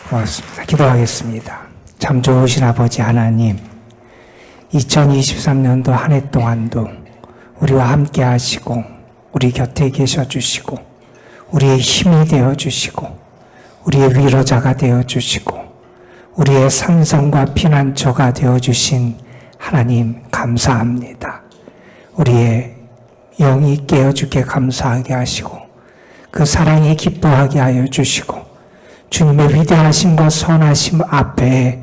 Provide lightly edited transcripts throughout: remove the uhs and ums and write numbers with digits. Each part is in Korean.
고맙습니다. 기도하겠습니다. 참 좋으신 아버지 하나님, 2023년도 한 해 동안도 우리와 함께 하시고 우리 곁에 계셔 주시고 우리의 힘이 되어 주시고 우리의 위로자가 되어 주시고 우리의 산성과 피난처가 되어 주신 하나님 감사합니다. 우리의 영이 깨어주게 감사하게 하시고 그 사랑이 기뻐하게 하여 주시고 주님의 위대하심과 선하심 앞에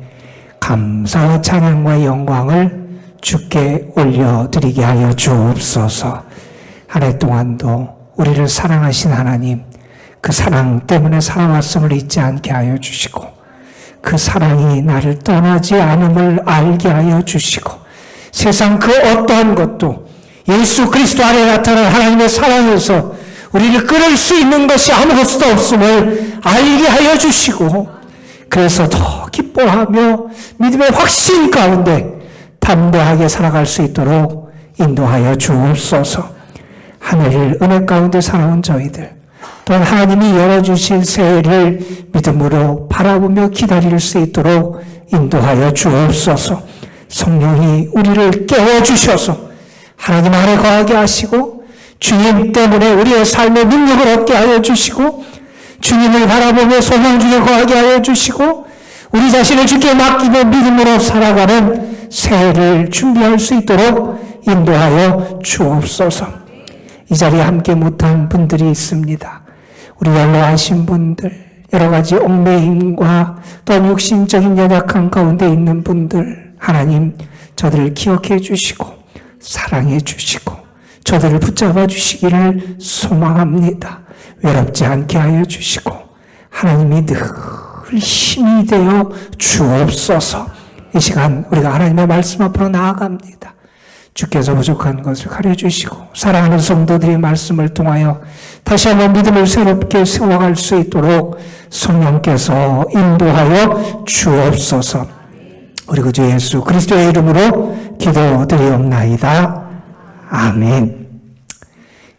감사와 찬양과 영광을 주께 올려드리게 하여 주옵소서. 한 해 동안도 우리를 사랑하신 하나님, 그 사랑 때문에 살아왔음을 잊지 않게 하여 주시고 그 사랑이 나를 떠나지 않음을 알게 하여 주시고 세상 그 어떠한 것도 예수 그리스도 안에 나타난 하나님의 사랑에서 우리를 끊을 수 있는 것이 아무것도 없음을 알게 하여 주시고 그래서 더 기뻐하며 믿음의 확신 가운데 담대하게 살아갈 수 있도록 인도하여 주옵소서. 하늘 은혜 가운데 살아온 저희들 또한 하나님이 열어주실 새해를 믿음으로 바라보며 기다릴 수 있도록 인도하여 주옵소서. 성령이 우리를 깨워주셔서 하나님 안에 거하게 하시고 주님 때문에 우리의 삶의 능력을 얻게 하여 주시고 주님을 바라보며 소망 중에 거하게 하여 주시고 우리 자신을 주께 맡기며 믿음으로 살아가는 새해를 준비할 수 있도록 인도하여 주옵소서. 이 자리에 함께 못한 분들이 있습니다. 우리 연로하신 분들, 여러 가지 얽매임과 또한 육신적인 연약한 가운데 있는 분들, 하나님 저들을 기억해 주시고 사랑해 주시고 저들을 붙잡아 주시기를 소망합니다. 외롭지 않게 하여 주시고 하나님이 늘 힘이 되어 주옵소서. 이 시간 우리가 하나님의 말씀 앞으로 나아갑니다. 주께서 부족한 것을 가려주시고 사랑하는 성도들의 말씀을 통하여 다시 한번 믿음을 새롭게 세워갈 수 있도록 성령께서 인도하여 주옵소서. 우리 구주 예수 그리스도의 이름으로 기도드리옵나이다. 아멘.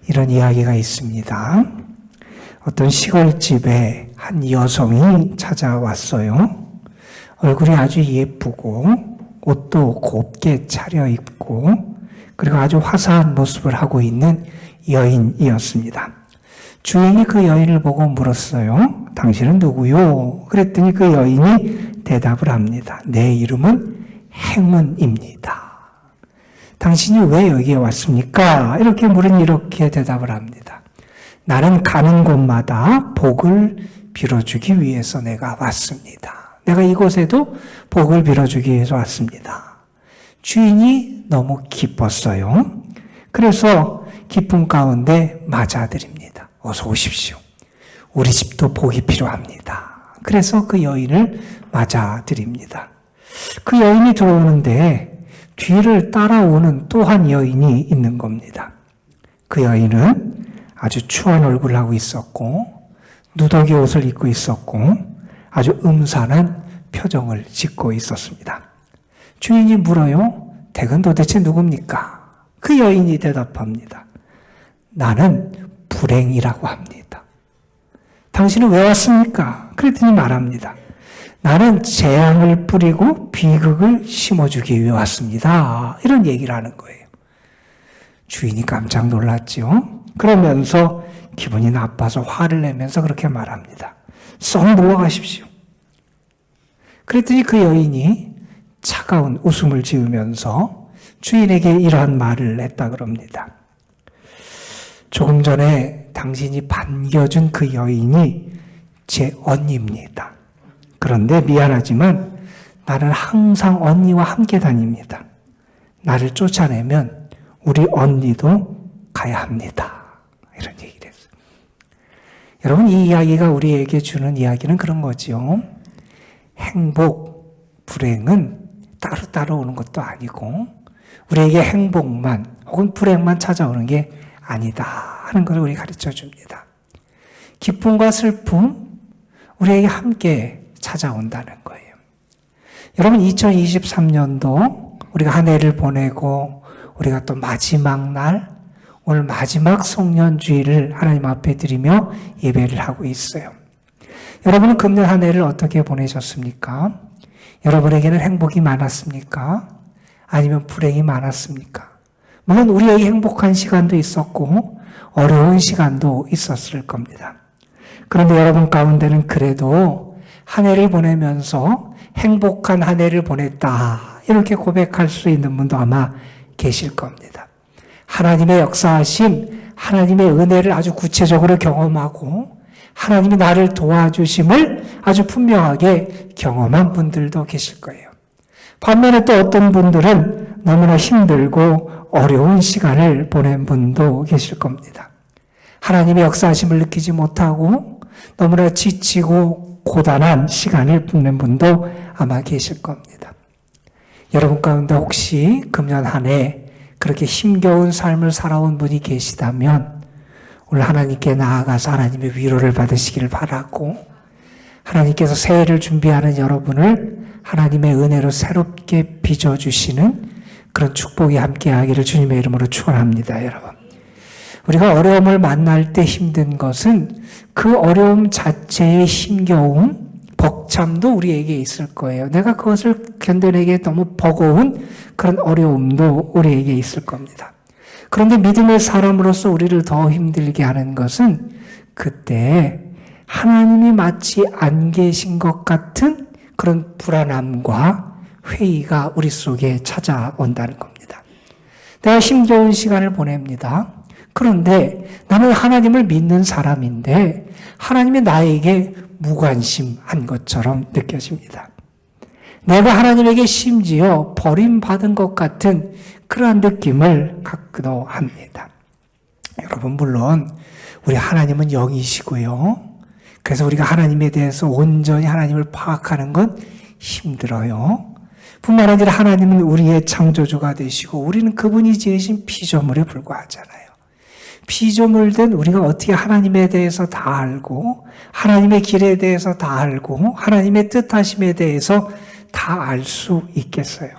이런 이야기가 있습니다. 어떤 시골집에 한 여성이 찾아왔어요. 얼굴이 아주 예쁘고 옷도 곱게 차려입고 그리고 아주 화사한 모습을 하고 있는 여인이었습니다. 주인이 그 여인을 보고 물었어요. 당신은 누구요? 그랬더니 그 여인이 대답을 합니다. 내 이름은 행운입니다. 당신이 왜 여기에 왔습니까? 이렇게 물으니 이렇게 대답을 합니다. 나는 가는 곳마다 복을 빌어주기 위해서 내가 왔습니다. 내가 이곳에도 복을 빌어주기 위해서 왔습니다. 주인이 너무 기뻤어요. 그래서 기쁨 가운데 맞아드립니다. 어서 오십시오. 우리 집도 복이 필요합니다. 그래서 그 여인을 맞아드립니다. 그 여인이 들어오는데 뒤를 따라오는 또 한 여인이 있는 겁니다. 그 여인은 아주 추한 얼굴을 하고 있었고 누더기 옷을 입고 있었고 아주 음산한 표정을 짓고 있었습니다. 주인이 물어요. 댁은 도대체 누굽니까? 그 여인이 대답합니다. 나는 불행이라고 합니다. 당신은 왜 왔습니까? 그랬더니 말합니다. 나는 재앙을 뿌리고 비극을 심어주기 위해 왔습니다. 이런 얘기를 하는 거예요. 주인이 깜짝 놀랐죠. 그러면서 기분이 나빠서 화를 내면서 그렇게 말합니다. 썩 물러가십시오. 그랬더니 그 여인이 차가운 웃음을 지으면서 주인에게 이러한 말을 했다 그럽니다. 조금 전에 당신이 반겨준 그 여인이 제 언니입니다. 그런데 미안하지만 나는 항상 언니와 함께 다닙니다. 나를 쫓아내면 우리 언니도 가야 합니다. 이런 얘기를 했어요. 여러분, 이 이야기가 우리에게 주는 이야기는 그런 거죠. 행복, 불행은 따로따로 오는 것도 아니고 우리에게 행복만 혹은 불행만 찾아오는 게 아니다 하는 것을 우리 가르쳐 줍니다. 기쁨과 슬픔, 우리에게 함께 찾아온다는 거예요. 여러분, 2023년도 우리가 한 해를 보내고 우리가 또 마지막 날, 오늘 마지막 송년주일을 하나님 앞에 드리며 예배를 하고 있어요. 여러분은 금년 한 해를 어떻게 보내셨습니까? 여러분에게는 행복이 많았습니까? 아니면 불행이 많았습니까? 물론 우리에게 행복한 시간도 있었고 어려운 시간도 있었을 겁니다. 그런데 여러분 가운데는 그래도 한 해를 보내면서 행복한 한 해를 보냈다, 이렇게 고백할 수 있는 분도 아마 계실 겁니다. 하나님의 역사하심, 하나님의 은혜를 아주 구체적으로 경험하고 하나님이 나를 도와주심을 아주 분명하게 경험한 분들도 계실 거예요. 반면에 또 어떤 분들은 너무나 힘들고 어려운 시간을 보낸 분도 계실 겁니다. 하나님의 역사하심을 느끼지 못하고 너무나 지치고 고단한 시간을 보낸 분도 아마 계실 겁니다. 여러분 가운데 혹시 금년 한 해 그렇게 힘겨운 삶을 살아온 분이 계시다면 오늘 하나님께 나아가서 하나님의 위로를 받으시기를 바라고, 하나님께서 새해를 준비하는 여러분을 하나님의 은혜로 새롭게 빚어주시는 그런 축복이 함께하기를 주님의 이름으로 축원합니다. 여러분, 우리가 어려움을 만날 때 힘든 것은 그 어려움 자체의 힘겨움, 벅참도 우리에게 있을 거예요. 내가 그것을 견뎌내기에 너무 버거운 그런 어려움도 우리에게 있을 겁니다. 그런데 믿음의 사람으로서 우리를 더 힘들게 하는 것은 그때 하나님이 마치 안 계신 것 같은 그런 불안함과 회의가 우리 속에 찾아온다는 겁니다. 내가 힘겨운 시간을 보냅니다. 그런데 나는 하나님을 믿는 사람인데 하나님이 나에게 무관심한 것처럼 느껴집니다. 내가 하나님에게 심지어 버림받은 것 같은 그러한 느낌을 갖기도 합니다. 여러분, 물론 우리 하나님은 영이시고요. 그래서 우리가 하나님에 대해서 온전히 하나님을 파악하는 건 힘들어요. 뿐만 아니라 하나님은 우리의 창조주가 되시고 우리는 그분이 지으신 피조물에 불과하잖아요. 피조물된 우리가 어떻게 하나님에 대해서 다 알고 하나님의 길에 대해서 다 알고 하나님의 뜻하심에 대해서 다 알 수 있겠어요.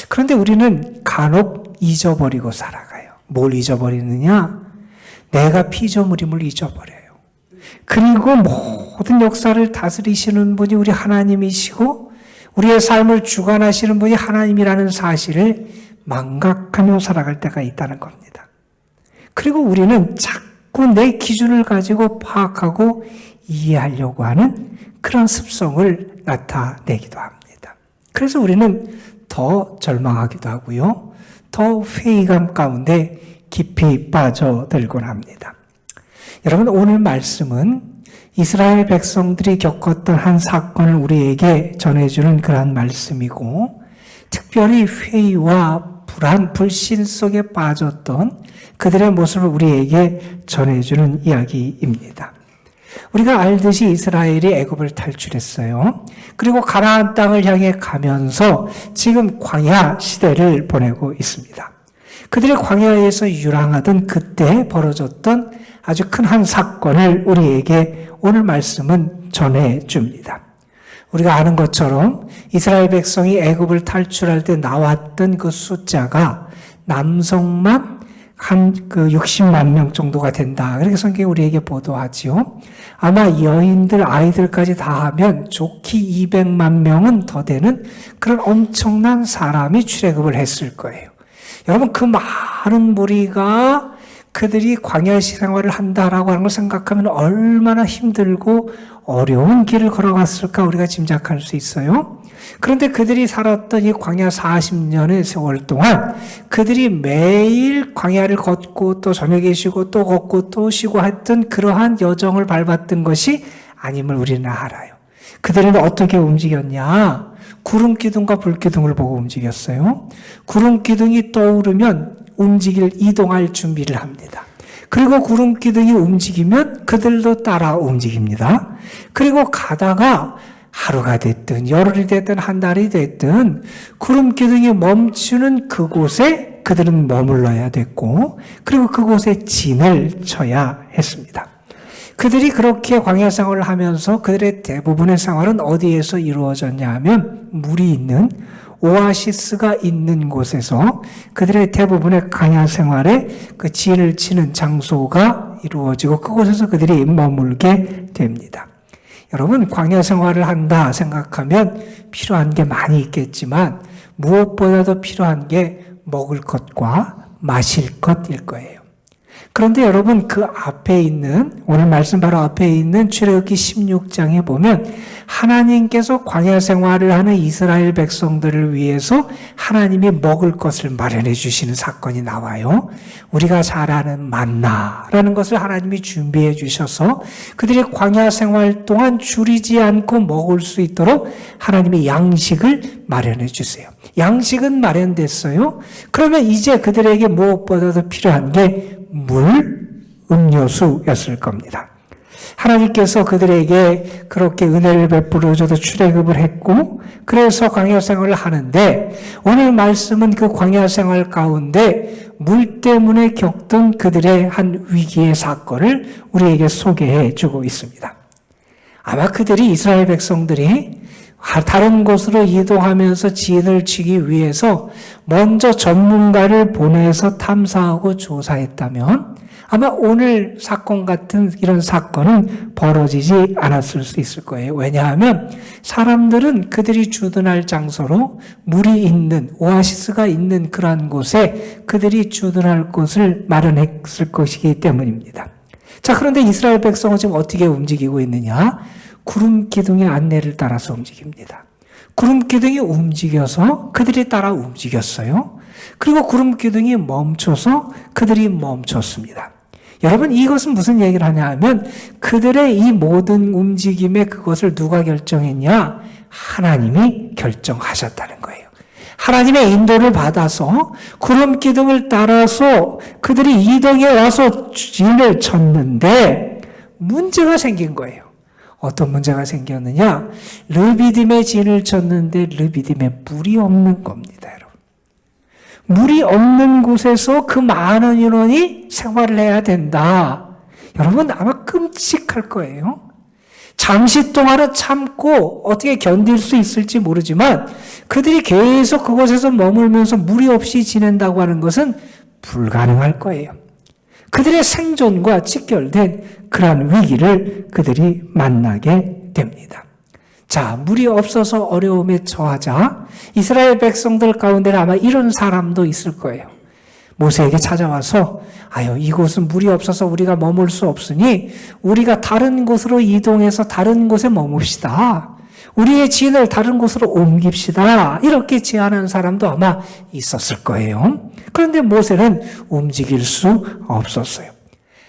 그런데 우리는 간혹 잊어버리고 살아가요. 뭘 잊어버리느냐? 내가 피조물임을 잊어버려요. 그리고 모든 역사를 다스리시는 분이 우리 하나님이시고 우리의 삶을 주관하시는 분이 하나님이라는 사실을 망각하며 살아갈 때가 있다는 겁니다. 그리고 우리는 자꾸 내 기준을 가지고 파악하고 이해하려고 하는 그런 습성을 나타내기도 합니다. 그래서 우리는 더 절망하기도 하고요. 더 회의감 가운데 깊이 빠져들곤 합니다. 여러분, 오늘 말씀은 이스라엘 백성들이 겪었던 한 사건을 우리에게 전해주는 그러한 말씀이고, 특별히 회의와 불안, 불신 속에 빠졌던 그들의 모습을 우리에게 전해주는 이야기입니다. 우리가 알듯이 이스라엘이 애굽을 탈출했어요. 그리고 가나안 땅을 향해 가면서 지금 광야 시대를 보내고 있습니다. 그들이 광야에서 유랑하던 그때 벌어졌던 아주 큰 한 사건을 우리에게 오늘 말씀은 전해줍니다. 우리가 아는 것처럼 이스라엘 백성이 애굽을 탈출할 때 나왔던 그 숫자가 남성만 한 60만 명 정도가 된다. 그렇게 성경이 우리에게 보도하지요. 아마 여인들, 아이들까지 다 하면 좋기 200만 명은 더 되는 그런 엄청난 사람이 출애굽을 했을 거예요. 여러분, 그 많은 무리가 그들이 광야 생활을 한다라고 하는 걸 생각하면 얼마나 힘들고 어려운 길을 걸어갔을까 우리가 짐작할 수 있어요. 그런데 그들이 살았던 이 광야 40년의 세월 동안 그들이 매일 광야를 걷고 또 저녁에 쉬고 또 걷고 또 쉬고 했던 그러한 여정을 밟았던 것이 아님을 우리는 알아요. 그들은 어떻게 움직였냐? 구름 기둥과 불 기둥을 보고 움직였어요. 구름 기둥이 떠오르면 이동할 준비를 합니다. 그리고 구름 기둥이 움직이면 그들도 따라 움직입니다. 그리고 가다가 하루가 됐든 열흘이 됐든 한 달이 됐든 구름 기둥이 멈추는 그곳에 그들은 머물러야 됐고, 그리고 그곳에 진을 쳐야 했습니다. 그들이 그렇게 광야 생활을 하면서 그들의 대부분의 생활은 어디에서 이루어졌냐 하면 물이 있는 오아시스가 있는 곳에서 그들의 대부분의 광야 생활에 그 진을 치는 장소가 이루어지고 그곳에서 그들이 머물게 됩니다. 여러분, 광야 생활을 한다 생각하면 필요한 게 많이 있겠지만 무엇보다도 필요한 게 먹을 것과 마실 것일 거예요. 그런데 여러분, 그 앞에 있는, 오늘 말씀 바로 앞에 있는 출애굽기 16장에 보면 하나님께서 광야 생활을 하는 이스라엘 백성들을 위해서 하나님이 먹을 것을 마련해 주시는 사건이 나와요. 우리가 잘 아는 만나라는 것을 하나님이 준비해 주셔서 그들이 광야 생활 동안 줄이지 않고 먹을 수 있도록 하나님이 양식을 마련해 주세요. 양식은 마련됐어요. 그러면 이제 그들에게 무엇보다도 필요한 게 물, 음료수였을 겁니다. 하나님께서 그들에게 그렇게 은혜를 베풀어 줘서 출애굽을 했고, 그래서 광야 생활을 하는데, 오늘 말씀은 그 광야 생활 가운데 물 때문에 겪던 그들의 한 위기의 사건을 우리에게 소개해 주고 있습니다. 아마 그들이, 이스라엘 백성들이 다른 곳으로 이동하면서 진을 치기 위해서 먼저 전문가를 보내서 탐사하고 조사했다면 아마 오늘 사건 같은 이런 사건은 벌어지지 않았을 수 있을 거예요. 왜냐하면 사람들은 그들이 주둔할 장소로 물이 있는, 오아시스가 있는 그러한 곳에 그들이 주둔할 곳을 마련했을 것이기 때문입니다. 자, 그런데 이스라엘 백성은 지금 어떻게 움직이고 있느냐? 구름 기둥의 안내를 따라서 움직입니다. 구름 기둥이 움직여서 그들이 따라 움직였어요. 그리고 구름 기둥이 멈춰서 그들이 멈췄습니다. 여러분, 이것은 무슨 얘기를 하냐 하면 그들의 이 모든 움직임에 그것을 누가 결정했냐? 하나님이 결정하셨다는 거예요. 하나님의 인도를 받아서 구름 기둥을 따라서 그들이 이동해 와서 진을 쳤는데 문제가 생긴 거예요. 어떤 문제가 생겼느냐? 르비딤에 진을 쳤는데 르비딤에 물이 없는 겁니다, 여러분. 물이 없는 곳에서 그 많은 인원이 생활을 해야 된다. 여러분, 아마 끔찍할 거예요. 잠시 동안은 참고 어떻게 견딜 수 있을지 모르지만 그들이 계속 그곳에서 머물면서 물이 없이 지낸다고 하는 것은 불가능할 거예요. 그들의 생존과 직결된 그러한 위기를 그들이 만나게 됩니다. 자, 물이 없어서 어려움에 처하자 이스라엘 백성들 가운데는 아마 이런 사람도 있을 거예요. 모세에게 찾아와서 아유, 이곳은 물이 없어서 우리가 머물 수 없으니 우리가 다른 곳으로 이동해서 다른 곳에 머뭅시다. 우리의 진을 다른 곳으로 옮깁시다. 이렇게 제안한 사람도 아마 있었을 거예요. 그런데 모세는 움직일 수 없었어요.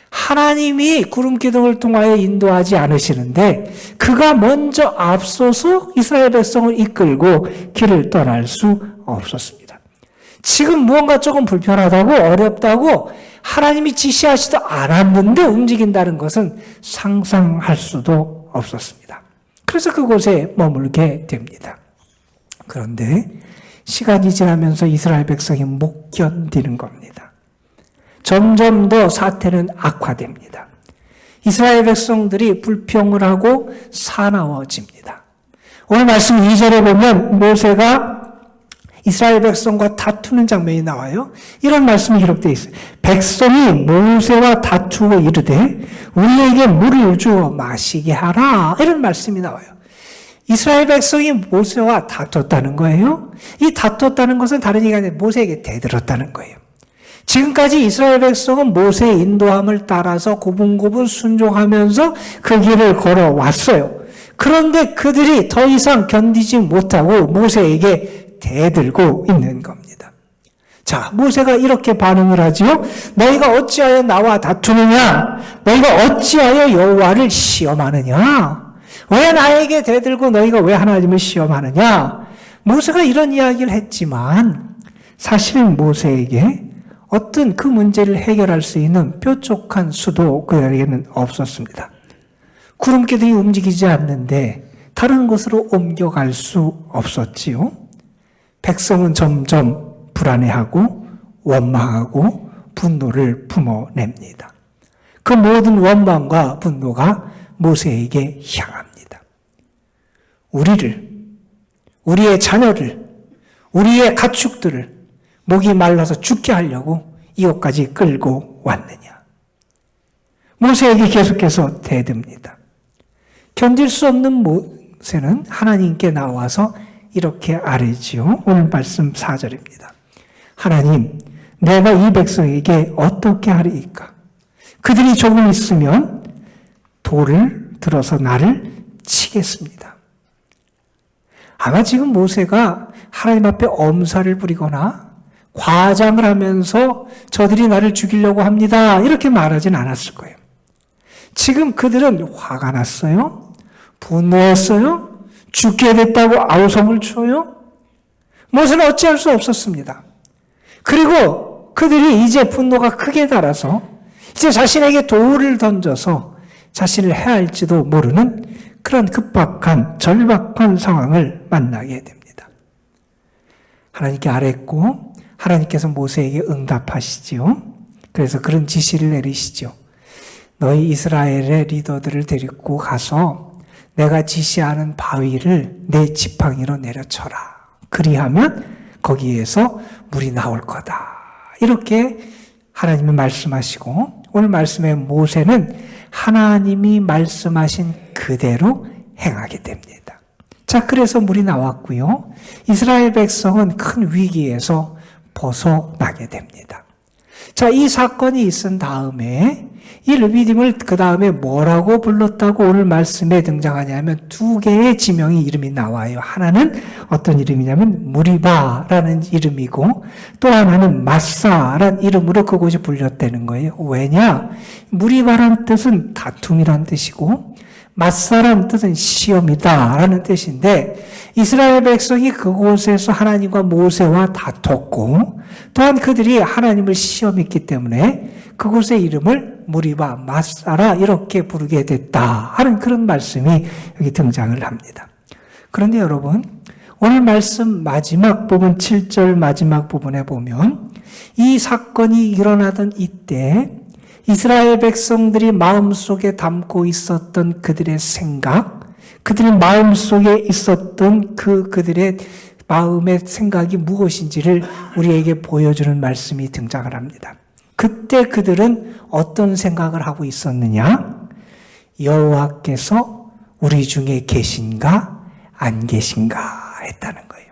하나님이 구름 기둥을 통하여 인도하지 않으시는데 그가 먼저 앞서서 이스라엘 백성을 이끌고 길을 떠날 수 없었습니다. 지금 무언가 조금 불편하다고 어렵다고 하나님이 지시하지도 않았는데 움직인다는 것은 상상할 수도 없었습니다. 그래서 그곳에 머물게 됩니다. 그런데 시간이 지나면서 이스라엘 백성이 못 견디는 겁니다. 점점 더 사태는 악화됩니다. 이스라엘 백성들이 불평을 하고 사나워집니다. 오늘 말씀 2절에 보면 모세가 이스라엘 백성과 다투는 장면이 나와요. 이런 말씀이 기록되어 있어요. 백성이 모세와 다투고 이르되 우리에게 물을 주어 마시게 하라. 이런 말씀이 나와요. 이스라엘 백성이 모세와 다퉜다는 거예요. 이 다퉜다는 것은 다른 얘기가 아니라 모세에게 대들었다는 거예요. 지금까지 이스라엘 백성은 모세의 인도함을 따라서 고분고분 순종하면서 그 길을 걸어왔어요. 그런데 그들이 더 이상 견디지 못하고 모세에게 대들고 있는 겁니다. 자, 모세가 이렇게 반응을 하지요. 너희가 어찌하여 나와 다투느냐? 너희가 어찌하여 여호와를 시험하느냐? 왜 나에게 대들고 너희가 왜 하나님을 시험하느냐? 모세가 이런 이야기를 했지만 사실 모세에게 어떤 그 문제를 해결할 수 있는 뾰족한 수도 그에게는 없었습니다. 구름 기둥이 움직이지 않는데 다른 곳으로 옮겨갈 수 없었지요. 백성은 점점 불안해하고 원망하고 분노를 품어냅니다. 그 모든 원망과 분노가 모세에게 향합니다. 우리를, 우리의 자녀를, 우리의 가축들을 목이 말라서 죽게 하려고 이곳까지 끌고 왔느냐. 모세에게 계속해서 대듭니다. 견딜 수 없는 모세는 하나님께 나와서 이렇게 아뢰지요. 오늘 말씀 4절입니다. 하나님, 내가 이 백성에게 어떻게 하리이까? 그들이 조금 있으면 돌을 들어서 나를 치겠습니다. 아마 지금 모세가 하나님 앞에 엄살을 부리거나 과장을 하면서 저들이 나를 죽이려고 합니다, 이렇게 말하진 않았을 거예요. 지금 그들은 화가 났어요? 분노했어요? 죽게 됐다고 아우성을 쳐요? 모세는 어찌할 수 없었습니다. 그리고 그들이 이제 분노가 크게 달아서 이제 자신에게 돌을 던져서 자신을 해할지도 모르는 그런 급박한 절박한 상황을 만나게 됩니다. 하나님께 아뢰고 하나님께서 모세에게 응답하시지요. 그래서 그런 지시를 내리시죠. 너희 이스라엘의 리더들을 데리고 가서 내가 지시하는 바위를 내 지팡이로 내려쳐라. 그리하면 거기에서 물이 나올 거다. 이렇게 하나님이 말씀하시고 오늘 말씀의 모세는 하나님이 말씀하신 그대로 행하게 됩니다. 자, 그래서 물이 나왔고요. 이스라엘 백성은 큰 위기에서 벗어나게 됩니다. 자, 이 사건이 있은 다음에 이 르비딤을 그 다음에 뭐라고 불렀다고 오늘 말씀에 등장하냐면 두 개의 지명의 이름이 나와요. 하나는 어떤 이름이냐면 무리바라는 이름이고 또 하나는 마사라는 이름으로 그곳이 불렸다는 거예요. 왜냐? 무리바라는 뜻은 다툼이란 뜻이고 마사라는 뜻은 시험이다라는 뜻인데 이스라엘 백성이 그곳에서 하나님과 모세와 다퉜고 또한 그들이 하나님을 시험했기 때문에 그곳의 이름을 무리바, 마사라 이렇게 부르게 됐다 하는 그런 말씀이 여기 등장을 합니다. 그런데 여러분 오늘 말씀 마지막 부분 7절 마지막 부분에 보면 이 사건이 일어나던 이때 이스라엘 백성들이 마음속에 담고 있었던 그들의 생각, 그들 마음속에 있었던 그들의 마음의 생각이 무엇인지를 우리에게 보여주는 말씀이 등장을 합니다. 그때 그들은 어떤 생각을 하고 있었느냐? 여호와께서 우리 중에 계신가 안 계신가 했다는 거예요.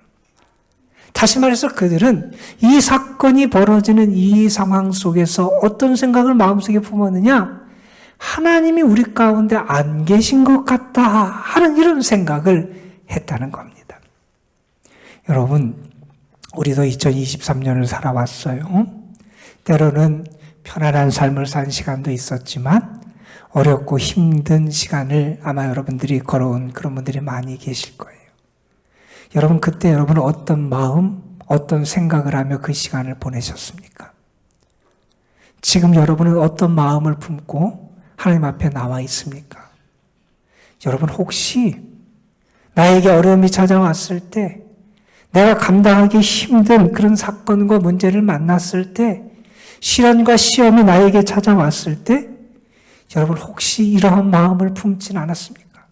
다시 말해서 그들은 이 사건이 벌어지는 이 상황 속에서 어떤 생각을 마음속에 품었느냐? 하나님이 우리 가운데 안 계신 것 같다 하는 이런 생각을 했다는 겁니다. 여러분, 우리도 2023년을 살아왔어요. 때로는 편안한 삶을 산 시간도 있었지만 어렵고 힘든 시간을 아마 여러분들이 걸어온 그런 분들이 많이 계실 거예요. 여러분, 그때 여러분은 어떤 마음, 어떤 생각을 하며 그 시간을 보내셨습니까? 지금 여러분은 어떤 마음을 품고 하나님 앞에 나와 있습니까? 여러분, 혹시 나에게 어려움이 찾아왔을 때, 내가 감당하기 힘든 그런 사건과 문제를 만났을 때, 시련과 시험이 나에게 찾아왔을 때, 여러분 혹시 이러한 마음을 품진 않았습니까?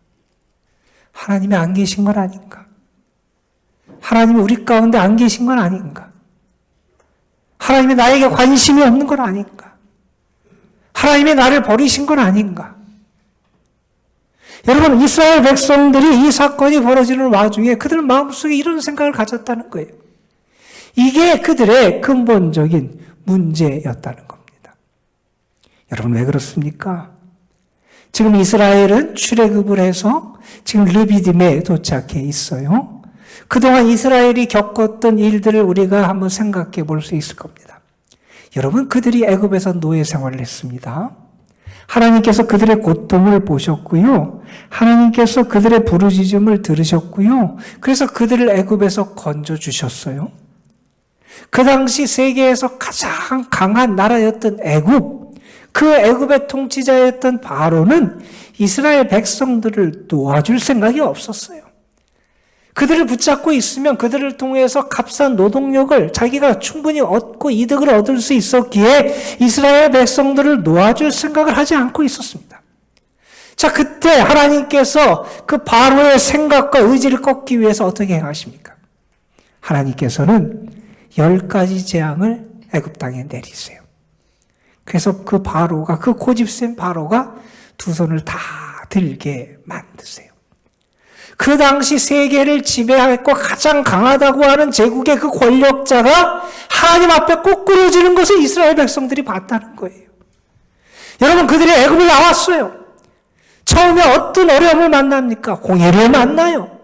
하나님이 안 계신 건 아닌가? 하나님이 우리 가운데 안 계신 건 아닌가? 하나님이 나에게 관심이 없는 건 아닌가? 하나님이 나를 버리신 건 아닌가? 여러분, 이스라엘 백성들이 이 사건이 벌어지는 와중에 그들은 마음속에 이런 생각을 가졌다는 거예요. 이게 그들의 근본적인 문제였다는 겁니다. 여러분, 왜 그렇습니까? 지금 이스라엘은 출애굽을 해서 지금 르비딤에 도착해 있어요. 그동안 이스라엘이 겪었던 일들을 우리가 한번 생각해 볼 수 있을 겁니다. 여러분, 그들이 애굽에서 노예 생활을 했습니다. 하나님께서 그들의 고통을 보셨고요. 하나님께서 그들의 부르짖음을 들으셨고요. 그래서 그들을 애굽에서 건져주셨어요. 그 당시 세계에서 가장 강한 나라였던 애굽, 그 애굽의 통치자였던 바로는 이스라엘 백성들을 도와줄 생각이 없었어요. 그들을 붙잡고 있으면 그들을 통해서 값싼 노동력을 자기가 충분히 얻고 이득을 얻을 수 있었기에 이스라엘 백성들을 놓아줄 생각을 하지 않고 있었습니다. 자, 그때 하나님께서 그 바로의 생각과 의지를 꺾기 위해서 어떻게 행하십니까? 하나님께서는 10가지 재앙을 애굽 땅에 내리세요. 그래서 그 바로가, 그 고집센 바로가 두 손을 다 들게 만드세요. 그 당시 세계를 지배했고 가장 강하다고 하는 제국의 그 권력자가 하나님 앞에 꼬꾸러지는 것을 이스라엘 백성들이 봤다는 거예요. 여러분, 그들이 애굽을 나왔어요. 처음에 어떤 어려움을 만납니까? 홍해를 만나요.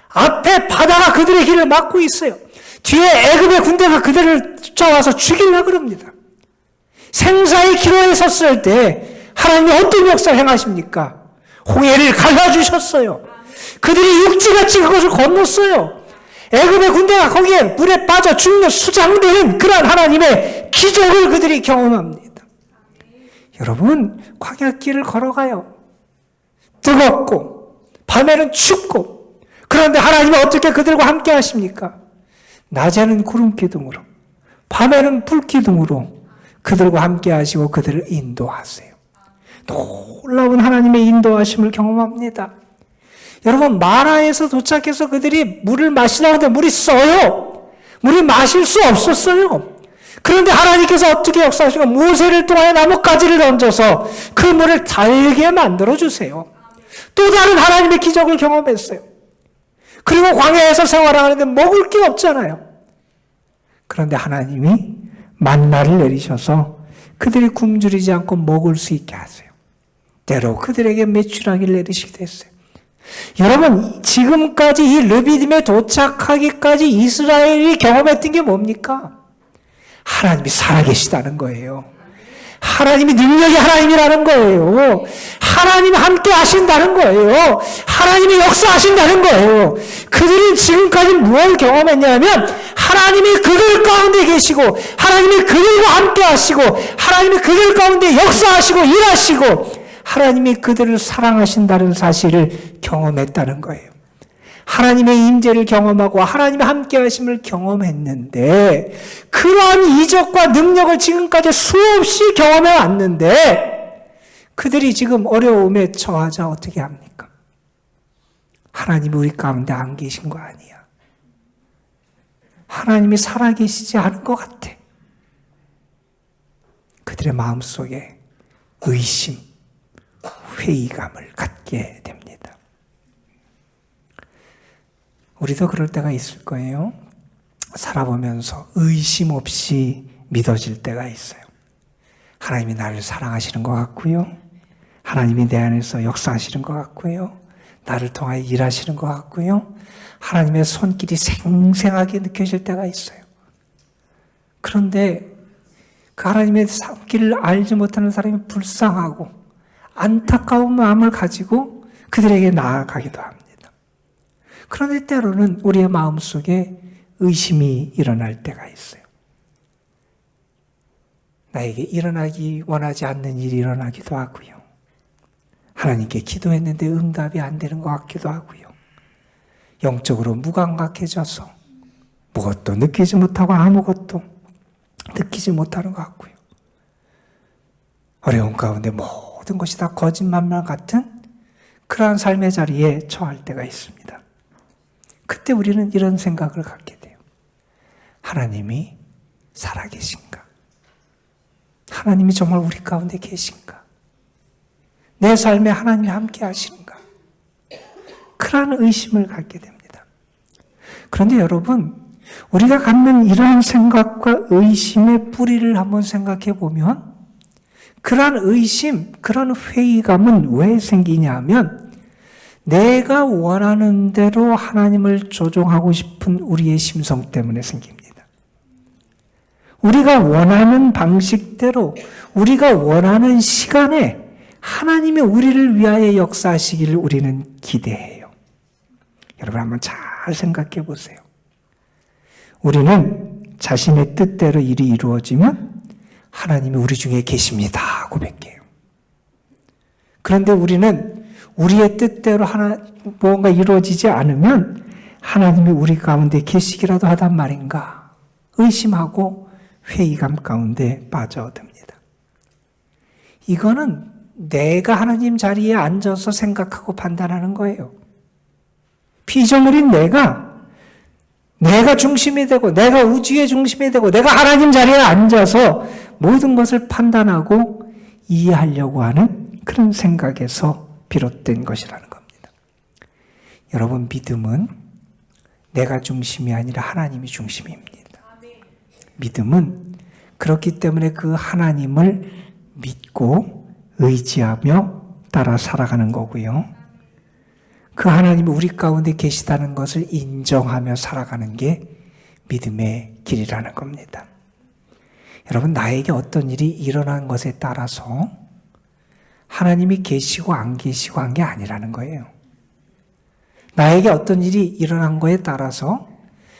앞에 바다가 그들의 길을 막고 있어요. 뒤에 애굽의 군대가 그들을 쫓아와서 죽이려고 그럽니다. 생사의 기로에 섰을 때 하나님이 어떤 역사를 행하십니까? 홍해를 갈라주셨어요. 그들이 육지같이 그것을 건넜어요. 애굽의 군대가 거기에 물에 빠져 죽는 수장되는 그러한 하나님의 기적을 그들이 경험합니다. 여러분, 광야길을 걸어가요. 뜨겁고 밤에는 춥고, 그런데 하나님은 어떻게 그들과 함께 하십니까? 낮에는 구름 기둥으로, 밤에는 불 기둥으로 그들과 함께 하시고 그들을 인도하세요. 놀라운 하나님의 인도하심을 경험합니다. 여러분, 마라에서 도착해서 그들이 물을 마시려고 하는데 물이 써요. 물이 마실 수 없었어요. 그런데 하나님께서 어떻게 역사하시고 모세를 통하여 나뭇가지를 던져서 그 물을 달게 만들어주세요. 또 다른 하나님의 기적을 경험했어요. 그리고 광야에서 생활하는데 먹을 게 없잖아요. 그런데 하나님이 만나를 내리셔서 그들이 굶주리지 않고 먹을 수 있게 하세요. 때로 그들에게 메추라기를 내리시기도 했어요. 여러분, 지금까지 이 르비딤에 도착하기까지 이스라엘이 경험했던 게 뭡니까? 하나님이 살아계시다는 거예요. 하나님이 능력의 하나님이라는 거예요. 하나님이 함께 하신다는 거예요. 하나님이 역사하신다는 거예요. 그들은 지금까지 무엇을 경험했냐면 하나님이 그들 가운데 계시고 하나님이 그들과 함께 하시고 하나님이 그들 가운데 역사하시고 일하시고 하나님이 그들을 사랑하신다는 사실을 경험했다는 거예요. 하나님의 임재를 경험하고 하나님의 함께 하심을 경험했는데 그러한 이적과 능력을 지금까지 수없이 경험해 왔는데 그들이 지금 어려움에 처하자 어떻게 합니까? 하나님이 우리 가운데 안 계신 거 아니야. 하나님이 살아계시지 않은 것 같아. 그들의 마음속에 의심, 회의감을 갖게 됩니다. 우리도 그럴 때가 있을 거예요. 살아보면서 의심 없이 믿어질 때가 있어요. 하나님이 나를 사랑하시는 것 같고요. 하나님이 내 안에서 역사하시는 것 같고요. 나를 통하여 일하시는 것 같고요. 하나님의 손길이 생생하게 느껴질 때가 있어요. 그런데 그 하나님의 손길을 알지 못하는 사람이 불쌍하고 안타까운 마음을 가지고 그들에게 나아가기도 합니다. 그런데 때로는 우리의 마음속에 의심이 일어날 때가 있어요. 나에게 일어나기 원하지 않는 일이 일어나기도 하고요. 하나님께 기도했는데 응답이 안 되는 것 같기도 하고요. 영적으로 무감각해져서 무엇도 느끼지 못하고 아무것도 느끼지 못하는 것 같고요. 어려운 가운데 모든 것이 다 거짓말만 같은 그러한 삶의 자리에 처할 때가 있습니다. 그때 우리는 이런 생각을 갖게 돼요. 하나님이 살아계신가? 하나님이 정말 우리 가운데 계신가? 내 삶에 하나님이 함께 하시는가? 그러한 의심을 갖게 됩니다. 그런데 여러분, 우리가 갖는 이러한 생각과 의심의 뿌리를 한번 생각해 보면 그러한 의심, 그런 회의감은 왜 생기냐 하면 내가 원하는 대로 하나님을 조종하고 싶은 우리의 심성 때문에 생깁니다. 우리가 원하는 방식대로 우리가 원하는 시간에 하나님이 우리를 위하여 역사하시기를 우리는 기대해요. 여러분 한번 잘 생각해 보세요. 우리는 자신의 뜻대로 일이 이루어지면 하나님이 우리 중에 계십니다 고백해요. 그런데 우리는 우리의 뜻대로 무언가 이루어지지 않으면 하나님이 우리 가운데 계시기라도 하단 말인가 의심하고 회의감 가운데 빠져듭니다. 이거는 내가 하나님 자리에 앉아서 생각하고 판단하는 거예요. 피조물인 내가 중심이 되고 내가 우주의 중심이 되고 내가 하나님 자리에 앉아서 모든 것을 판단하고 이해하려고 하는 그런 생각에서 비롯된 것이라는 겁니다. 여러분, 믿음은 내가 중심이 아니라 하나님이 중심입니다. 믿음은 그렇기 때문에 그 하나님을 믿고 의지하며 따라 살아가는 거고요. 그 하나님이 우리 가운데 계시다는 것을 인정하며 살아가는 게 믿음의 길이라는 겁니다. 여러분, 나에게 어떤 일이 일어난 것에 따라서 하나님이 계시고 안 계시고 한 게 아니라는 거예요. 나에게 어떤 일이 일어난 거에 따라서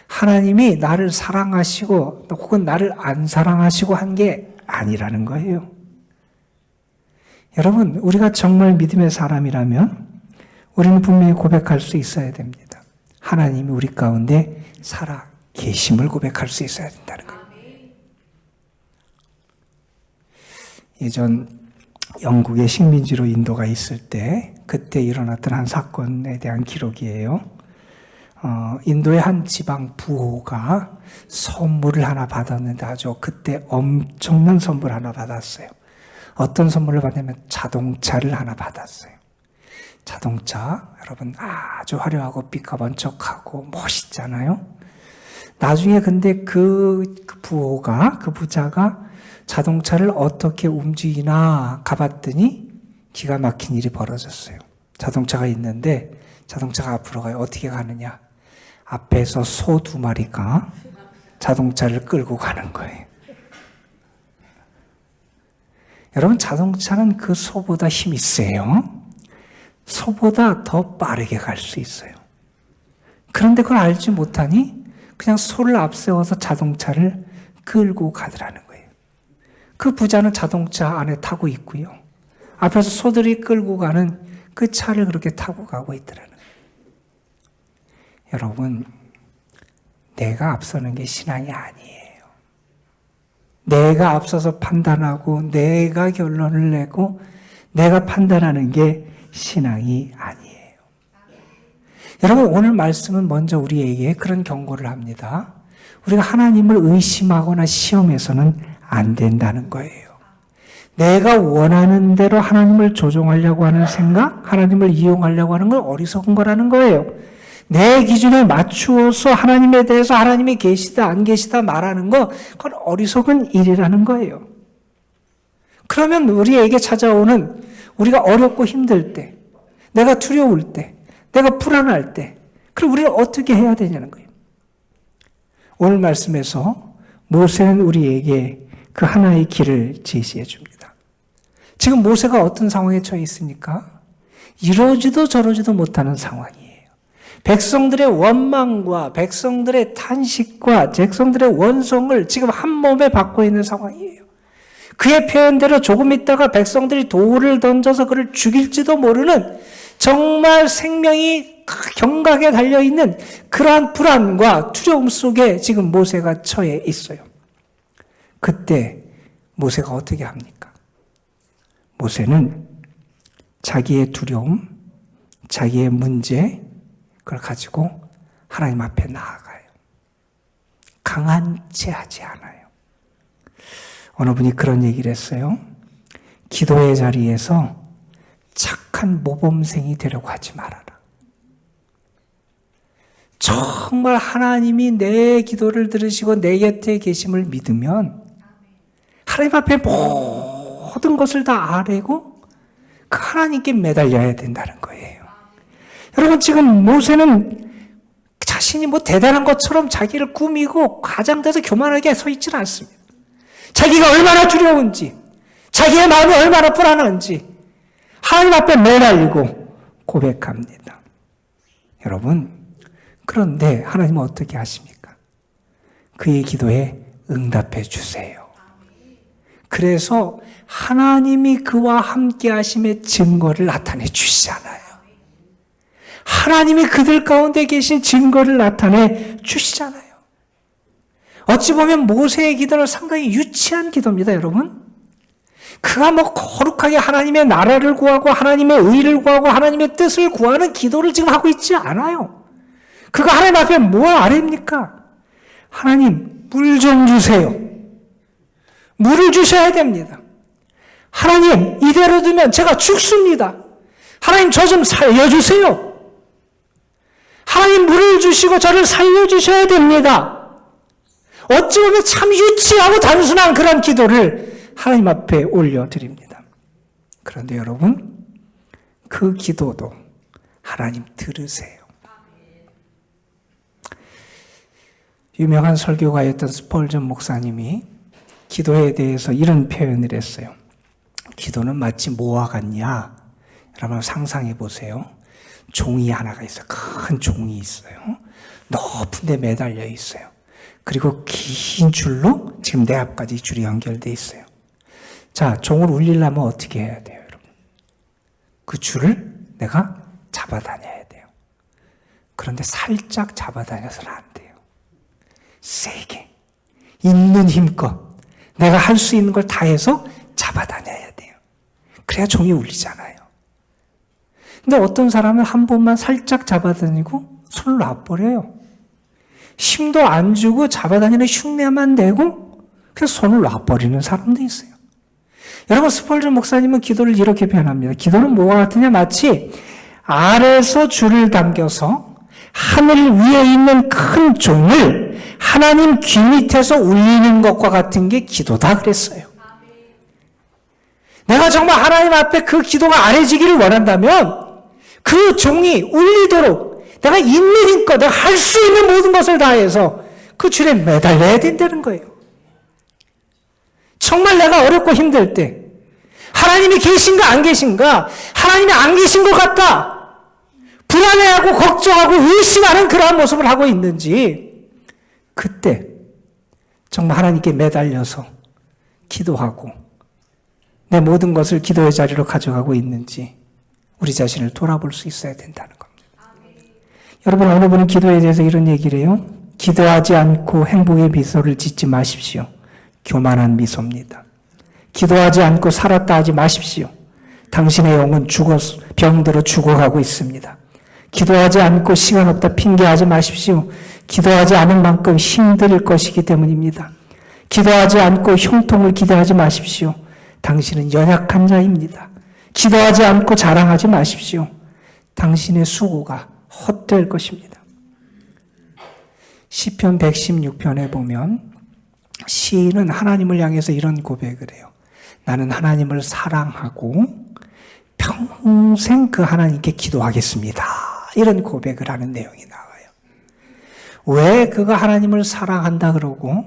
하나님이 나를 사랑하시고 혹은 나를 안 사랑하시고 한 게 아니라는 거예요. 여러분, 우리가 정말 믿음의 사람이라면 우리는 분명히 고백할 수 있어야 됩니다. 하나님이 우리 가운데 살아 계심을 고백할 수 있어야 된다는 거예요. 예전 영국의 식민지로 인도가 있을 때 그때 일어났던 한 사건에 대한 기록이에요. 인도의 한 지방 부호가 선물을 하나 받았는데 아주 그때 엄청난 선물 하나 받았어요. 어떤 선물을 받냐면 자동차를 하나 받았어요. 자동차, 여러분 아주 화려하고 삐까번쩍하고 멋있잖아요. 나중에 근데 그 부호가, 그 부자가 자동차를 어떻게 움직이나 가봤더니 기가 막힌 일이 벌어졌어요. 자동차가 있는데 자동차가 앞으로 가요. 어떻게 가느냐? 앞에서 소 2마리가 자동차를 끌고 가는 거예요. 여러분, 자동차는 그 소보다 힘이 세요. 소보다 더 빠르게 갈 수 있어요. 그런데 그걸 알지 못하니 그냥 소를 앞세워서 자동차를 끌고 가더라는 거예요. 그 부자는 자동차 안에 타고 있고요. 앞에서 소들이 끌고 가는 그 차를 그렇게 타고 가고 있더라는 거예요. 여러분, 내가 앞서는 게 신앙이 아니에요. 내가 앞서서 판단하고 내가 결론을 내고 내가 판단하는 게 신앙이 아니에요. 여러분, 오늘 말씀은 먼저 우리에게 그런 경고를 합니다. 우리가 하나님을 의심하거나 시험해서는 안 된다는 거예요. 내가 원하는 대로 하나님을 조종하려고 하는 생각, 하나님을 이용하려고 하는 건 어리석은 거라는 거예요. 내 기준에 맞추어서 하나님에 대해서 하나님이 계시다 안 계시다 말하는 거, 그건 어리석은 일이라는 거예요. 그러면 우리에게 찾아오는 우리가 어렵고 힘들 때, 내가 두려울 때, 내가 불안할 때, 그럼 우리는 어떻게 해야 되냐는 거예요. 오늘 말씀에서 모세는 우리에게 그 하나의 길을 제시해 줍니다. 지금 모세가 어떤 상황에 처해 있습니까? 이러지도 저러지도 못하는 상황이에요. 백성들의 원망과 백성들의 탄식과 백성들의 원성을 지금 한 몸에 받고 있는 상황이에요. 그의 표현대로 조금 있다가 백성들이 돌을 던져서 그를 죽일지도 모르는 정말 생명이 경각에 달려있는 그러한 불안과 두려움 속에 지금 모세가 처해 있어요. 그때 모세가 어떻게 합니까? 모세는 자기의 두려움, 자기의 문제, 그걸 가지고 하나님 앞에 나아가요. 강한 채 하지 않아요. 어느 분이 그런 얘기를 했어요. 기도의 자리에서 착한 모범생이 되려고 하지 말아라. 정말 하나님이 내 기도를 들으시고 내 곁에 계심을 믿으면 하나님 앞에 모든 것을 다 아뢰고 그 하나님께 매달려야 된다는 거예요. 여러분, 지금 모세는 자신이 뭐 대단한 것처럼 자기를 꾸미고 과장돼서 교만하게 서 있지는 않습니다. 자기가 얼마나 두려운지, 자기의 마음이 얼마나 불안한지 하나님 앞에 매달리고 고백합니다. 여러분, 그런데 하나님은 어떻게 하십니까? 그의 기도에 응답해 주세요. 그래서 하나님이 그와 함께 하심의 증거를 나타내 주시잖아요. 하나님이 그들 가운데 계신 증거를 나타내 주시잖아요. 어찌 보면 모세의 기도는 상당히 유치한 기도입니다, 여러분. 그가 뭐 거룩하게 하나님의 나라를 구하고 하나님의 의를 구하고 하나님의 뜻을 구하는 기도를 지금 하고 있지 않아요. 그가 하나님 앞에 뭘 아뢰입니까? 하나님, 물 좀 주세요. 물을 주셔야 됩니다. 하나님, 이대로 두면 제가 죽습니다. 하나님 저 좀 살려주세요. 하나님 물을 주시고 저를 살려주셔야 됩니다. 어찌 보면 참 유치하고 단순한 그런 기도를 하나님 앞에 올려드립니다. 그런데 여러분, 그 기도도 하나님 들으세요. 유명한 설교가였던 스펄전 목사님이 기도에 대해서 이런 표현을 했어요. 기도는 마치 뭐와 같냐? 여러분 상상해 보세요. 종이 하나가 있어요. 큰 종이 있어요. 높은 데 매달려 있어요. 그리고 긴 줄로 지금 내 앞까지 줄이 연결되어 있어요. 자, 종을 울리려면 어떻게 해야 돼요, 여러분? 그 줄을 내가 잡아다녀야 돼요. 그런데 살짝 잡아다녀서는 안 돼요. 세게, 있는 힘껏 내가 할 수 있는 걸 다 해서 잡아다녀야 돼요. 그래야 종이 울리잖아요. 근데 어떤 사람은 한 번만 살짝 잡아다니고 손을 놔버려요. 힘도 안 주고 잡아다니는 흉내만 내고 그냥 손을 놔버리는 사람도 있어요. 여러분, 스펄전 목사님은 기도를 이렇게 표현합니다. 기도는 뭐와 같으냐? 마치 알에서 줄을 당겨서 하늘 위에 있는 큰 종을 하나님 귀 밑에서 울리는 것과 같은 게 기도다 그랬어요. 내가 정말 하나님 앞에 그 기도가 아래지기를 원한다면 그 종이 울리도록 내가 있는 힘껏 내가 할 수 있는 모든 것을 다해서 그 줄에 매달려야 된다는 거예요. 정말 내가 어렵고 힘들 때 하나님이 계신가 안 계신가, 하나님이 안 계신 것 같다, 불안해하고 걱정하고 의심하는 그러한 모습을 하고 있는지, 그때 정말 하나님께 매달려서 기도하고 내 모든 것을 기도의 자리로 가져가고 있는지 우리 자신을 돌아볼 수 있어야 된다는 겁니다. 여러분, 어느 분은 기도에 대해서 이런 얘기를 해요. 기도하지 않고 행복의 미소를 짓지 마십시오. 교만한 미소입니다. 기도하지 않고 살았다 하지 마십시오. 당신의 영은 병들어 죽어가고 있습니다. 기도하지 않고 시간 없다 핑계하지 마십시오. 기도하지 않은 만큼 힘들 것이기 때문입니다. 기도하지 않고 형통을 기대하지 마십시오. 당신은 연약한 자입니다. 기도하지 않고 자랑하지 마십시오. 당신의 수고가 헛될 것입니다. 시편 116편에 보면 시인은 하나님을 향해서 이런 고백을 해요. 나는 하나님을 사랑하고 평생 그 하나님께 기도하겠습니다. 이런 고백을 하는 내용이 나와요. 왜 그가 하나님을 사랑한다 그러고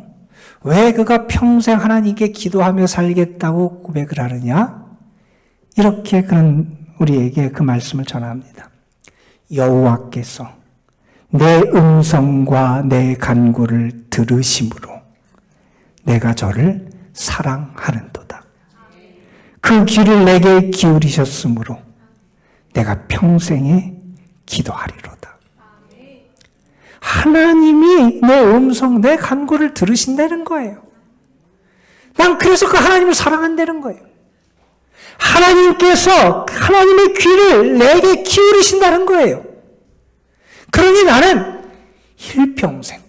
왜 그가 평생 하나님께 기도하며 살겠다고 고백을 하느냐? 이렇게 그는 우리에게 그 말씀을 전합니다. 여호와께서 내 음성과 내 간구를 들으심으로 내가 저를 사랑하는도다. 그 귀를 내게 기울이셨으므로 내가 평생에 기도하리로다. 하나님이 내 음성, 내 간구를 들으신다는 거예요. 난 그래서 그 하나님을 사랑한다는 거예요. 하나님께서 하나님의 귀를 내게 기울이신다는 거예요. 그러니 나는 일평생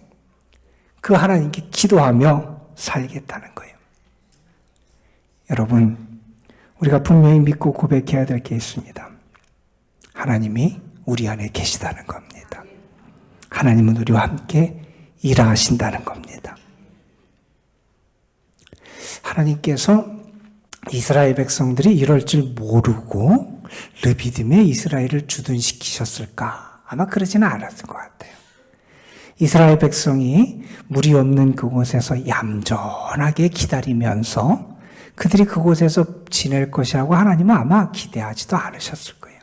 그 하나님께 기도하며 살겠다는 거예요. 여러분, 우리가 분명히 믿고 고백해야 될 게 있습니다. 하나님이 우리 안에 계시다는 겁니다. 하나님은 우리와 함께 일하신다는 겁니다. 하나님께서 이스라엘 백성들이 이럴 줄 모르고 르비딤에 이스라엘을 주둔시키셨을까? 아마 그러지는 않았을 것 같아요. 이스라엘 백성이 물이 없는 그곳에서 얌전하게 기다리면서 그들이 그곳에서 지낼 것이라고 하나님은 아마 기대하지도 않으셨을 거예요.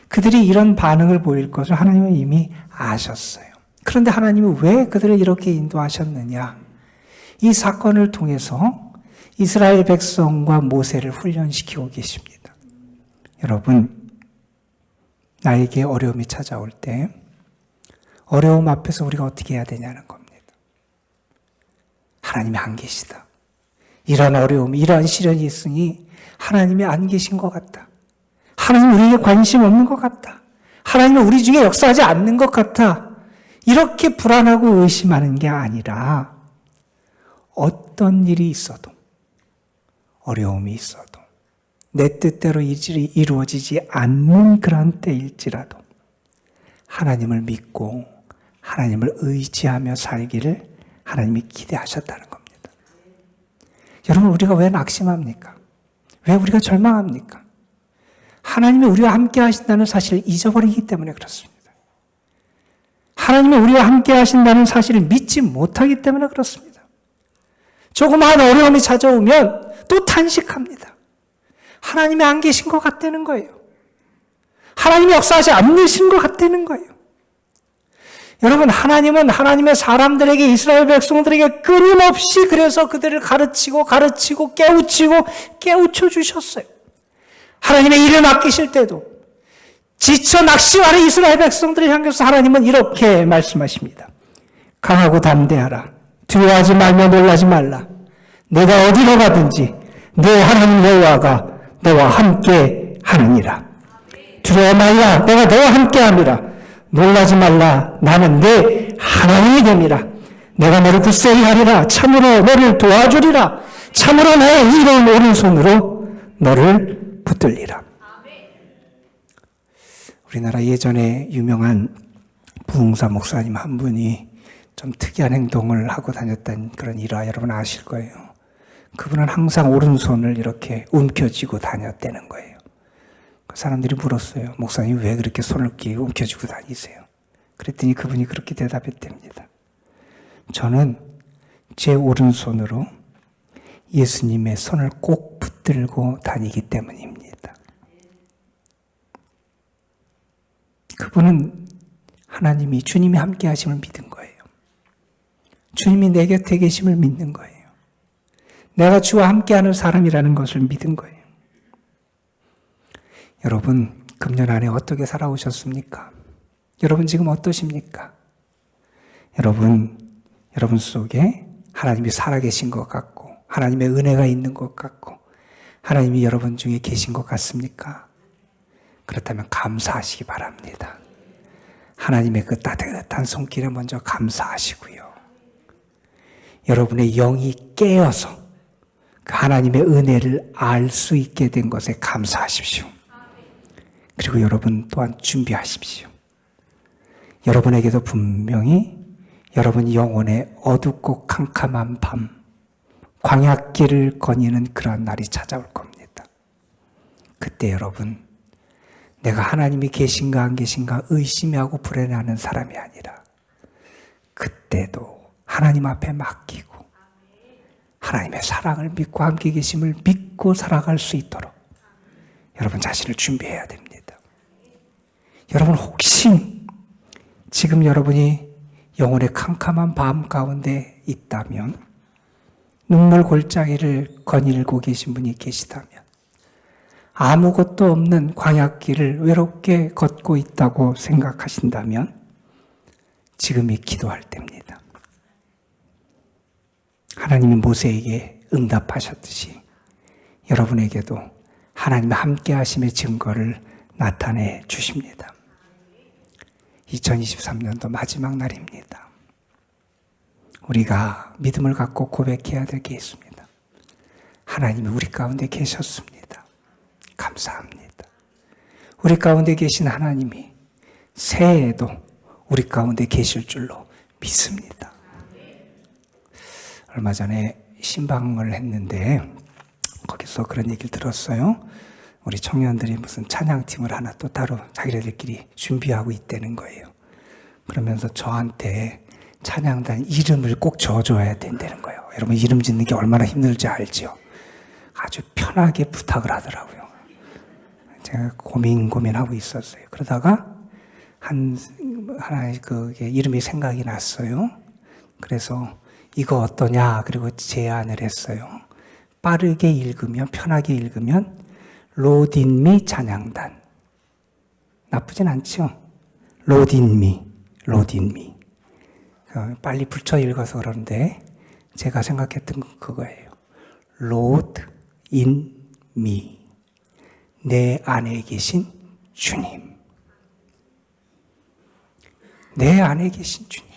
그들이 이런 반응을 보일 것을 하나님은 이미 아셨어요. 그런데 하나님은 왜 그들을 이렇게 인도하셨느냐? 이 사건을 통해서 이스라엘 백성과 모세를 훈련시키고 계십니다. 여러분, 나에게 어려움이 찾아올 때 어려움 앞에서 우리가 어떻게 해야 되냐는 겁니다. 하나님이 안 계시다. 이런 어려움, 이런 시련이 있으니 하나님이 안 계신 것 같다. 하나님 우리에게 관심 없는 것 같다. 하나님은 우리 중에 역사하지 않는 것 같아. 이렇게 불안하고 의심하는 게 아니라 어떤 일이 있어도, 어려움이 있어도, 내 뜻대로 이루어지지 않는 그런 때일지라도 하나님을 믿고 하나님을 의지하며 살기를 하나님이 기대하셨다는 겁니다. 여러분, 우리가 왜 낙심합니까? 왜 우리가 절망합니까? 하나님이 우리와 함께 하신다는 사실을 잊어버리기 때문에 그렇습니다. 하나님이 우리와 함께 하신다는 사실을 믿지 못하기 때문에 그렇습니다. 조그마한 어려움이 찾아오면 또 탄식합니다. 하나님이 안 계신 것 같다는 거예요. 하나님이 역사하지 않으신 것 같다는 거예요. 여러분, 하나님은 하나님의 사람들에게, 이스라엘 백성들에게 끊임없이 그래서 그들을 가르치고 깨우쳐 주셨어요. 하나님의 일을 맡기실 때도 지쳐 낙심하는 이스라엘 백성들을 향해서 하나님은 이렇게 말씀하십니다. 강하고 담대하라. 두려워하지 말며 놀라지 말라. 내가 어디로 가든지 내 하나님 여호와가 너와 함께 하느니라. 두려워 말라. 내가 너와 함께 함이라. 놀라지 말라. 나는 내 하나님이 됨이라. 내가 너를 굳세게 하리라. 참으로 너를 도와주리라. 참으로 내 이로운 오른손으로 너를 붙들리라. 우리나라 예전에 유명한 부흥사 목사님 한 분이 좀 특이한 행동을 하고 다녔던 그런 일화 여러분 아실 거예요. 그분은 항상 오른손을 이렇게 움켜쥐고 다녔다는 거예요. 사람들이 물었어요. 목사님 왜 그렇게 손을 이렇게 움켜쥐고 다니세요? 그랬더니 그분이 그렇게 대답했답니다. 저는 제 오른손으로 예수님의 손을 꼭 붙들고 다니기 때문입니다. 그분은 하나님이, 주님이 함께 하심을 믿은 거예요. 주님이 내 곁에 계심을 믿는 거예요. 내가 주와 함께하는 사람이라는 것을 믿은 거예요. 여러분, 금년 안에 어떻게 살아오셨습니까? 여러분 지금 어떠십니까? 여러분 속에 하나님이 살아계신 것 같고 하나님의 은혜가 있는 것 같고 하나님이 여러분 중에 계신 것 같습니까? 그렇다면 감사하시기 바랍니다. 하나님의 그 따뜻한 손길에 먼저 감사하시고요. 여러분의 영이 깨어서 그 하나님의 은혜를 알 수 있게 된 것에 감사하십시오. 그리고 여러분 또한 준비하십시오. 여러분에게도 분명히 여러분 영혼의 어둡고 캄캄한 밤, 광야길을 거니는 그러한 날이 찾아올 겁니다. 그때 여러분, 내가 하나님이 계신가 안 계신가 의심하고 불안해하는 사람이 아니라 그때도 하나님 앞에 맡기고 하나님의 사랑을 믿고 함께 계심을 믿고 살아갈 수 있도록 여러분 자신을 준비해야 됩니다. 여러분 혹시 지금 여러분이 영혼의 캄캄한 밤 가운데 있다면, 눈물 골짜기를 거닐고 계신 분이 계시다면, 아무것도 없는 광야길을 외롭게 걷고 있다고 생각하신다면 지금이 기도할 때입니다. 하나님이 모세에게 응답하셨듯이 여러분에게도 하나님의 함께 하심의 증거를 나타내 주십니다. 2023년도 마지막 날입니다. 우리가 믿음을 갖고 고백해야 될 게 있습니다. 하나님이 우리 가운데 계셨습니다. 감사합니다. 우리 가운데 계신 하나님이 새해에도 우리 가운데 계실 줄로 믿습니다. 얼마 전에 신방을 했는데 거기서 그런 얘기를 들었어요. 우리 청년들이 무슨 찬양팀을 하나 또 따로 자기네들끼리 준비하고 있다는 거예요. 그러면서 저한테 찬양단 이름을 꼭 줘줘야 된다는 거예요. 여러분 이름 짓는 게 얼마나 힘들지 알죠? 아주 편하게 부탁을 하더라고요. 제가 고민하고 있었어요. 그러다가 하나의 그게 이름이 생각이 났어요. 그래서 이거 어떠냐? 그리고 제안을 했어요. 빠르게 읽으면, 편하게 읽으면 로딘미 찬양단. 나쁘진 않죠? 로딘미. 빨리 붙여 읽어서 그러는데 제가 생각했던 건 그거예요. Lord in me. 내 안에 계신 주님. 내 안에 계신 주님.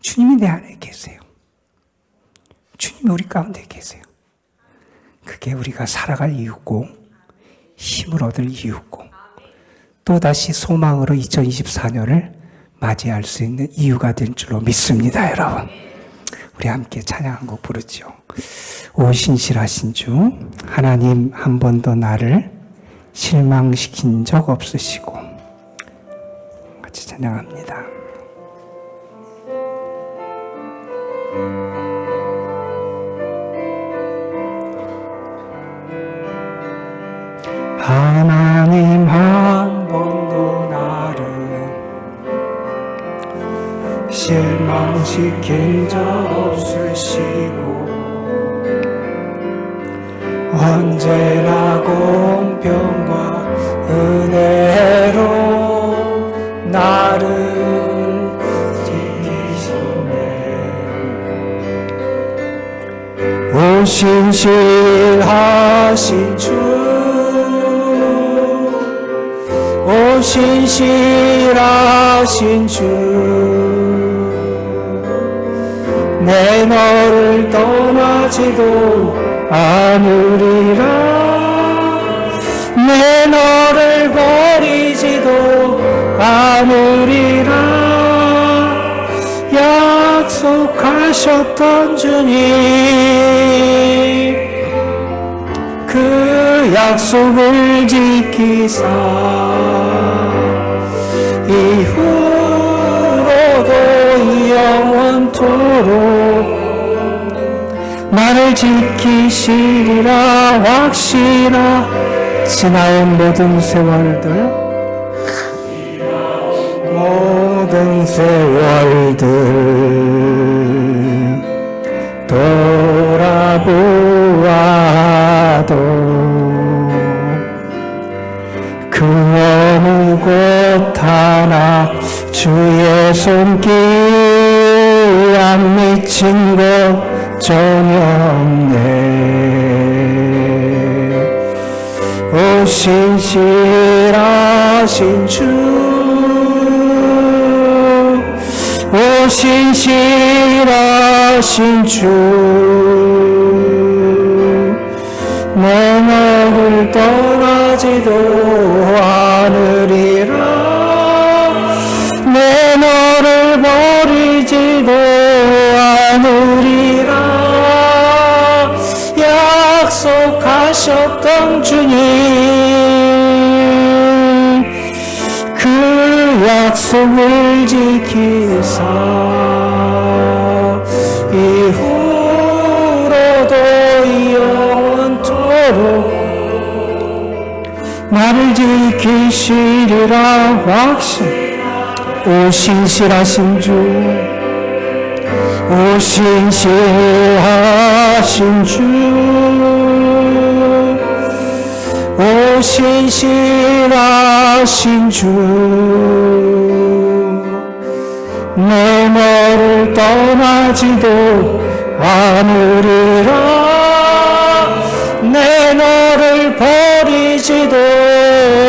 주님이 내 안에 계세요. 주님이 우리 가운데 계세요. 그게 우리가 살아갈 이유고 힘을 얻을 이유고 또다시 소망으로 2024년을 맞이할 수 있는 이유가 될 줄로 믿습니다. 여러분, 우리 함께 찬양 한 곡 부르죠. 오 신실하신 주, 하나님 한 번도 나를 실망시킨 적 없으시고. 같이 찬양합니다. 하나님 한 번도 나를 실망시킨 적 없으시고 언제나 공평과 은혜로 나를 지키시네. 오 신실하신 주, 오 신실하신 주, 내 너를 떠나지도 않으리라. 내 너를 버리지도 않으리라. 약속하셨던 주님, 그 약속을 지키사 이후로도 영원토록 나를 지키시리라 확신하. 지나온 모든 세월들, 모든 세월들 돌아보아도 그 어느 곳 하나 주의 손길 안 미친 것 전혀 없네. 오 신실하신 주, 오 신실하신 주, 내 너를 떠나지도 않으리라. 내 너를 버리지도 않으리라. 약속하셨던 주님, 그 약속을 지키사 이후로도 영원토록 나를 지키시리라 확신. 오 신실하신 주, 오 신실하신 주, 오 신실하신 주, 내 너를 떠나지도 않으리라. 내 너를 버리지도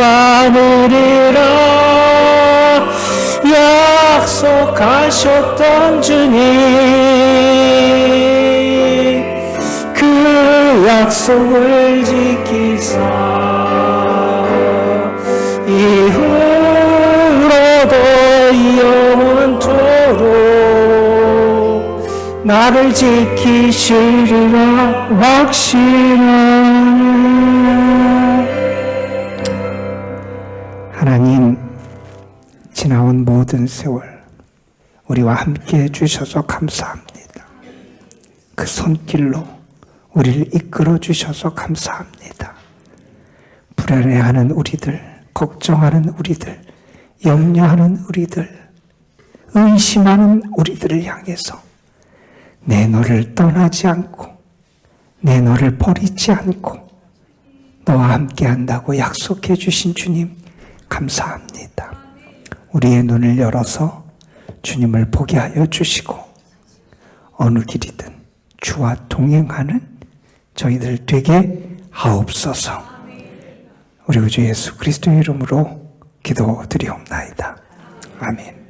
않으리라. 약속하셨던 주님, 그 약속을 지키사 이후로도 영원토록 나를 지키시리라 확신하네. 하나님, 지나온 모든 세월 우리와 함께 해주셔서 감사합니다. 그 손길로 우리를 이끌어 주셔서 감사합니다. 불안해하는 우리들, 걱정하는 우리들, 염려하는 우리들, 의심하는 우리들을 향해서 내 너를 떠나지 않고 내 너를 버리지 않고 너와 함께 한다고 약속해 주신 주님 감사합니다. 우리의 눈을 열어서 주님을 보게 하여 주시고 어느 길이든 주와 동행하는 저희들 되게 하옵소서. 우리 주 예수 그리스도의 이름으로 기도드리옵나이다. 아멘.